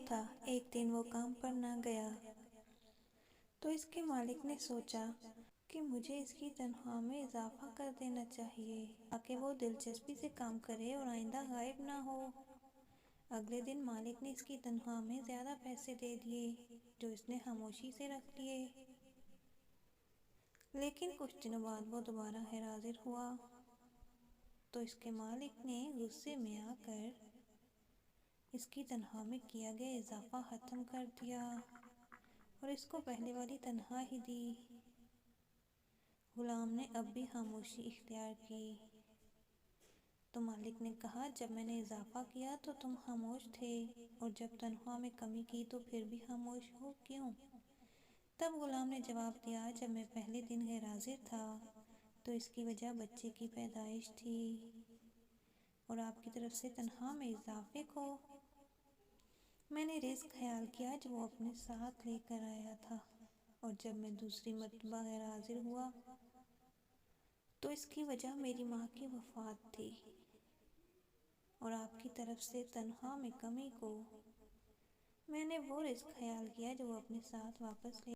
تھا۔ ایک دن وہ کام پر نہ گیا تو اس کے مالک نے سوچا کہ مجھے اس کی تنخواہ میں اضافہ کر دینا چاہیے تاکہ وہ دلچسپی سے کام کرے اور آئندہ غائب نہ ہو۔ اگلے دن مالک نے اس کی تنخواہ میں زیادہ پیسے دے دیے جو اس نے خاموشی سے رکھ لیے۔ لیکن کچھ دنوں بعد وہ دوبارہ غیر حاضر ہوا تو اس کے مالک نے غصے میں آ کر اس کی تنخواہ میں کیا گیا اضافہ ختم کر دیا اور اس کو پہلے والی تنخواہ ہی دی۔ غلام نے اب بھی خاموشی اختیار کی تو مالک نے کہا، جب میں نے اضافہ کیا تو تم خاموش تھے اور جب تنخواہ میں کمی کی تو پھر بھی خاموش ہو کیوں؟ تب غلام نے جواب دیا، جب میں پہلے دن غیر حاضر تھا تو اس کی وجہ بچے کی پیدائش تھی اور آپ کی طرف سے تنخواہ میں اضافے کو میں نے رزق خیال کیا جو وہ اپنے ساتھ لے کر آیا تھا، اور جب میں دوسری مرتبہ غیر حاضر ہوا تو اس کی وجہ میری ماں کی وفات تھی اور آپ کی طرف سے تنخواہ میں کمی کو میں نے وہ رزق خیال کیا جو وہ اپنے ساتھ واپس لے